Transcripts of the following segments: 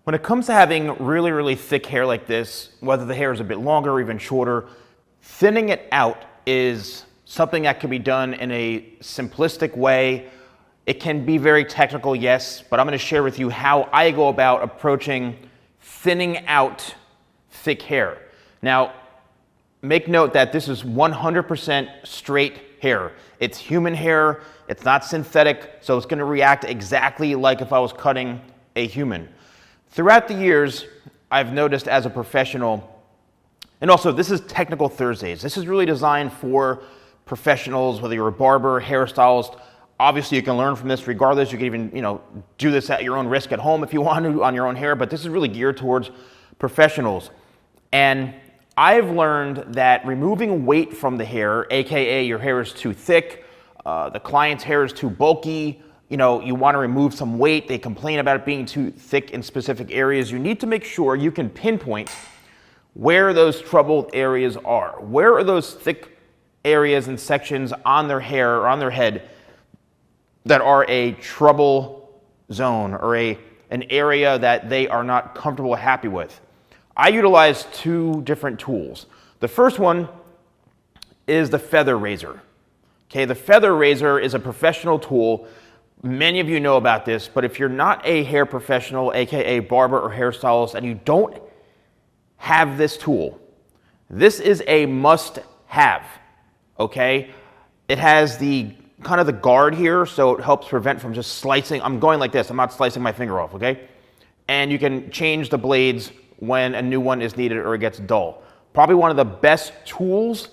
When it comes to having really, really thick hair like this, whether the hair is a bit longer or even shorter, thinning it out is something that can be done in a simplistic way. It can be very technical, yes, but I'm going to share with you how I go about approaching thinning out thick hair. Now, make note that this is 100% straight hair. It's human hair, it's not synthetic, so it's going to react exactly like if I was cutting a human. Throughout the years, I've noticed as a professional, and also this is Technical Thursdays. This is really designed for professionals, whether you're a barber, hairstylist. Obviously, you can learn from this regardless. You can even, do this at your own risk at home if you want to on your own hair, but this is really geared towards professionals. And I've learned that removing weight from the hair, aka your hair is too thick, the client's hair is too bulky, you want to remove some weight, they complain about it being too thick in specific areas, you need to make sure you can pinpoint where those troubled areas are. Where are those thick areas and sections on their hair or on their head that are a trouble zone or an area that they are not comfortable or happy with? I utilize two different tools. The first one is the feather razor. Okay, the feather razor is a professional tool. Many of you know about this, but if you're not a hair professional, aka barber or hairstylist, and you don't have this tool, this is a must-have. Okay, it has the kind of the guard here, so it helps prevent from just slicing. I'm going like this. I'm not slicing my finger off. Okay, and you can change the blades when a new one is needed or it gets dull. Probably one of the best tools.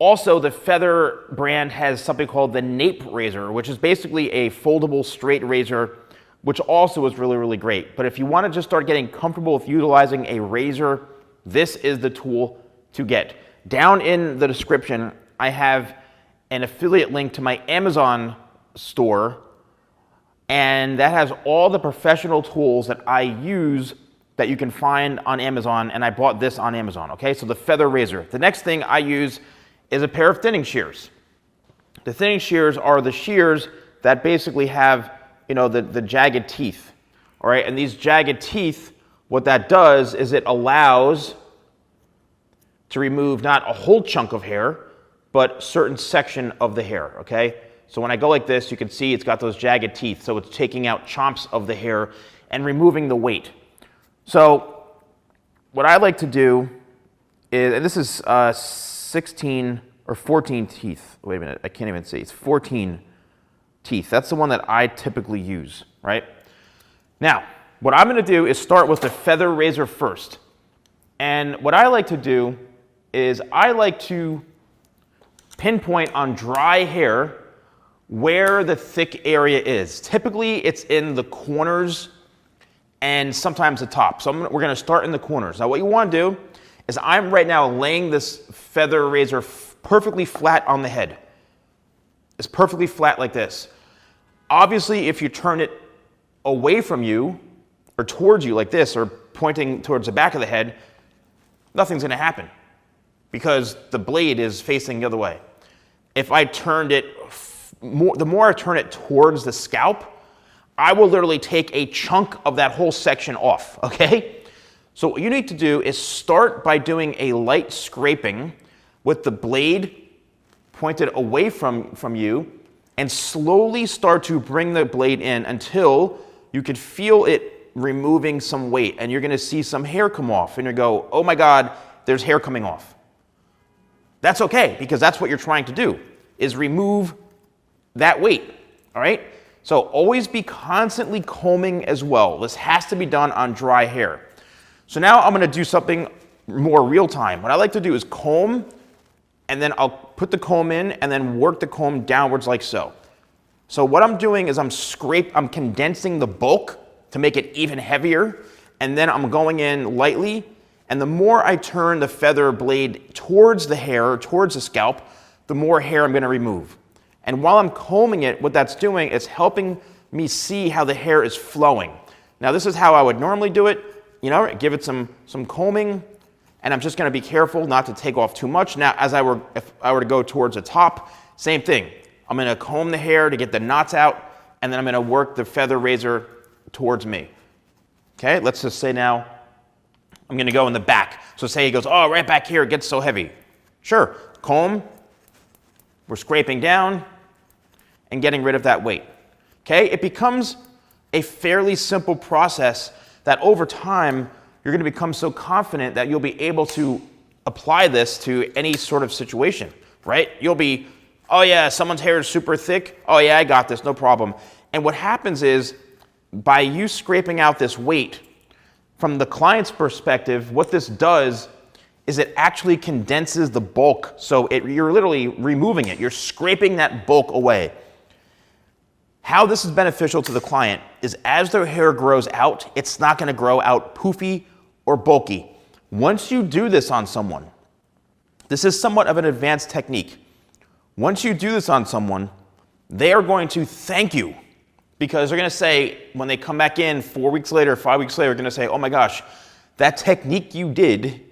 Also, the Feather brand has something called the nape razor, which is basically a foldable straight razor, which also is really, really great. But if you want to just start getting comfortable with utilizing a razor, this is the tool to get. Down in the description, I have an affiliate link to my Amazon store, and that has all the professional tools that I use that you can find on Amazon, and I bought this on Amazon, okay? So the Feather razor. The next thing I use is a pair of thinning shears. The thinning shears are the shears that basically have, the jagged teeth, all right? And these jagged teeth, what that does is it allows to remove not a whole chunk of hair, but a certain section of the hair, okay? So when I go like this, you can see it's got those jagged teeth, so it's taking out chomps of the hair and removing the weight. So what I like to do is, and this is 16 or 14 teeth. Wait a minute, I can't even see. It's 14 teeth. That's the one that I typically use, right? Now, what I'm going to do is start with the feather razor first. And what I like to do is I like to pinpoint on dry hair where the thick area is. Typically, it's in the corners and sometimes the top. So we're going to start in the corners. Now, what you want to do is I'm right now laying this feather razor perfectly flat on the head. It's perfectly flat like this. Obviously, if you turn it away from you or towards you like this or pointing towards the back of the head, nothing's going to happen because the blade is facing the other way. If I turned it, the more I turn it towards the scalp, I will literally take a chunk of that whole section off, okay? So what you need to do is start by doing a light scraping with the blade pointed away from you and slowly start to bring the blade in until you can feel it removing some weight and you're going to see some hair come off and you go, oh my God, there's hair coming off. That's okay because that's what you're trying to do is remove that weight, all right? So always be constantly combing as well. This has to be done on dry hair. So now I'm going to do something more real time. What I like to do is comb, and then I'll put the comb in and then work the comb downwards like so. So what I'm doing is I'm condensing the bulk to make it even heavier, and then I'm going in lightly, and the more I turn the feather blade towards the hair, towards the scalp, the more hair I'm going to remove. And while I'm combing it, what that's doing is helping me see how the hair is flowing. Now this is how I would normally do it. Give it some combing, and I'm just going to be careful not to take off too much. Now, if I were to go towards the top, same thing. I'm going to comb the hair to get the knots out, and then I'm going to work the feather razor towards me. Okay, let's just say now I'm gonna go in the back. So say he goes, oh, right back here, it gets so heavy. Sure, comb, we're scraping down and getting rid of that weight. Okay, it becomes a fairly simple process that over time, you're gonna become so confident that you'll be able to apply this to any sort of situation, right? You'll be, oh yeah, someone's hair is super thick. Oh yeah, I got this, no problem. And what happens is, by you scraping out this weight, from the client's perspective, what this does is it actually condenses the bulk. So you're literally removing it. You're scraping that bulk away. How this is beneficial to the client is as their hair grows out, it's not going to grow out poofy or bulky. Once you do this on someone, this is somewhat of an advanced technique. Once you do this on someone, they are going to thank you, because they're going to say, when they come back in 4 weeks later, 5 weeks later, they're going to say, oh my gosh, that technique you did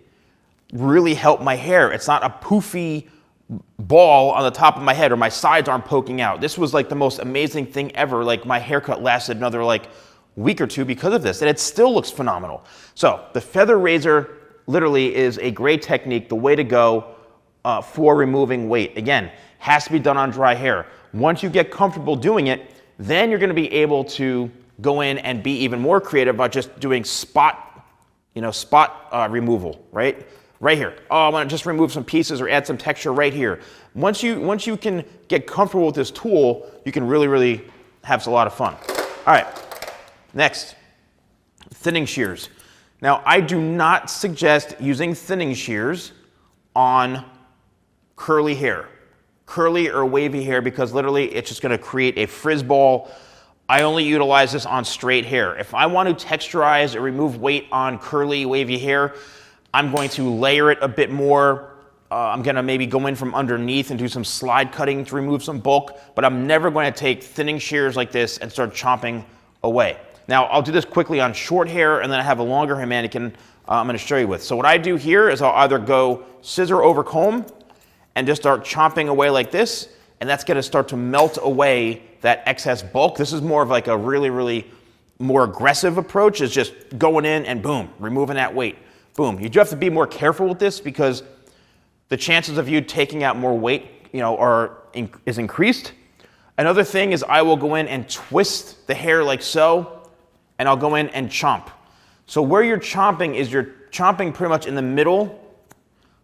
really helped my hair. It's not a poofy ball on the top of my head, or my sides aren't poking out. This was like the most amazing thing ever. Like, my haircut lasted another like week or two because of this, and it still looks phenomenal. So the feather razor literally is a great technique, the way to go for removing weight. Again, has to be done on dry hair. Once you get comfortable doing it, then you're going to be able to go in and be even more creative about just doing spot removal, right? Right here. Oh, I want to just remove some pieces or add some texture right here. Once you can get comfortable with this tool, you can really, really have a lot of fun. All right, next, thinning shears. Now, I do not suggest using thinning shears on curly hair. Curly or wavy hair, because literally it's just going to create a frizz ball. I only utilize this on straight hair. If I want to texturize or remove weight on curly, wavy hair, I'm going to layer it a bit more. I'm going to maybe go in from underneath and do some slide cutting to remove some bulk, but I'm never going to take thinning shears like this and start chopping away. Now, I'll do this quickly on short hair, and then I have a longer hair mannequin I'm going to show you with. So what I do here is I'll either go scissor over comb and just start chopping away like this, and that's going to start to melt away that excess bulk. This is more of like a really, really more aggressive approach, is just going in and boom, removing that weight. Boom. You do have to be more careful with this, because the chances of you taking out more weight, is increased. Another thing is I will go in and twist the hair like so, and I'll go in and chomp. So where you're chomping is you're chomping pretty much in the middle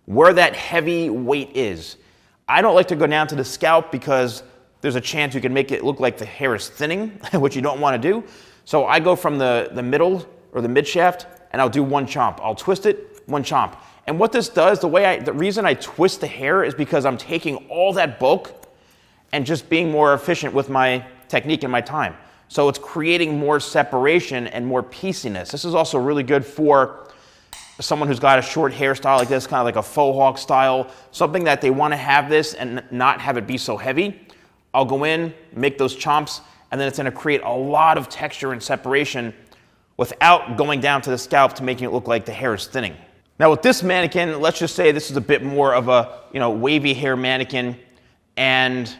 where that heavy weight is. I don't like to go down to the scalp, because there's a chance you can make it look like the hair is thinning, which you don't want to do. So I go from the middle or the mid shaft, and I'll do one chomp. I'll twist it, one chomp. And what this does, the reason I twist the hair is because I'm taking all that bulk and just being more efficient with my technique and my time. So it's creating more separation and more pieciness. This is also really good for someone who's got a short hairstyle like this, kind of like a faux hawk style, something that they want to have this and not have it be so heavy. I'll go in, make those chomps, and then it's going to create a lot of texture and separation without going down to the scalp to making it look like the hair is thinning. Now with this mannequin, let's just say this is a bit more of a wavy hair mannequin, and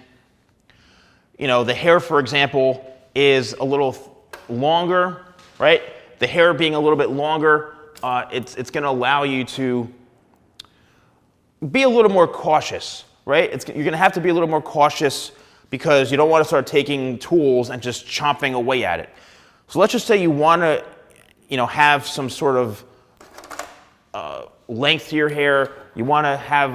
the hair, for example, is a little longer, right? The hair being a little bit longer, it's going to allow you to be a little more cautious, right? You're going to have to be a little more cautious, because you don't want to start taking tools and just chomping away at it. So let's just say you want to, have some sort of length to your hair. You want to have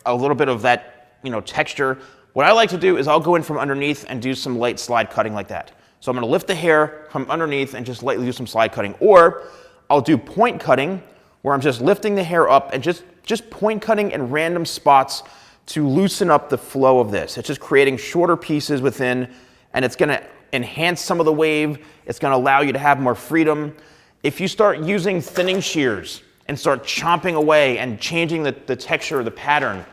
a little bit of that, texture. What I like to do is I'll go in from underneath and do some light slide cutting like that. So I'm going to lift the hair from underneath and just lightly do some slide cutting. Or I'll do point cutting, where I'm just lifting the hair up and just point cutting in random spots to loosen up the flow of this. It's just creating shorter pieces within, and it's going to enhance some of the wave. It's going to allow you to have more freedom. If you start using thinning shears and start chomping away and changing the texture of the pattern,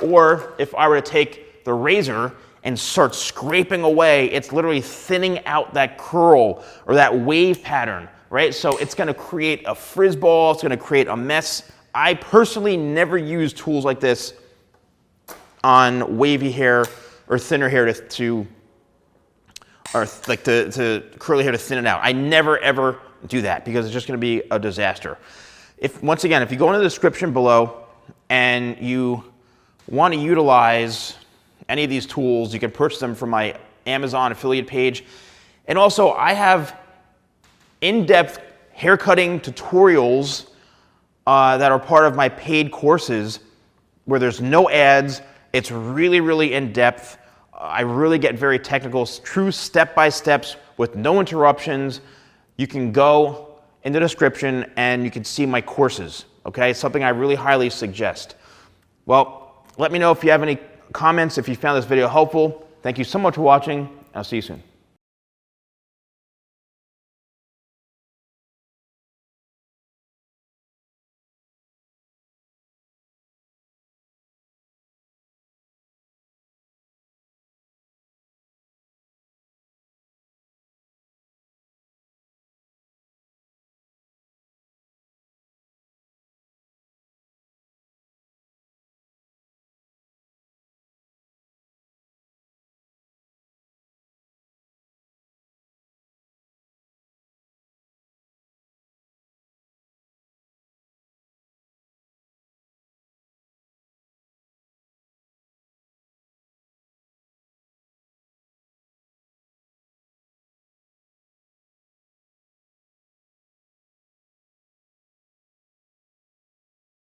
or if I were to take the razor and start scraping away, it's literally thinning out that curl or that wave pattern, right? So it's going to create a frizz ball. It's going to create a mess. I personally never use tools like this on wavy hair or thinner hair to curly hair to thin it out. I never ever do that because it's just going to be a disaster. Once again, if you go in the description below and you want to utilize any of these tools, you can purchase them from my Amazon affiliate page. And also, I have in-depth haircutting tutorials that are part of my paid courses where there's no ads. It's really, really in-depth. I really get very technical, true step-by-steps with no interruptions. You can go in the description and you can see my courses, okay? It's something I really highly suggest. Well, let me know if you have any comments, if you found this video helpful. Thank you so much for watching. I'll see you soon.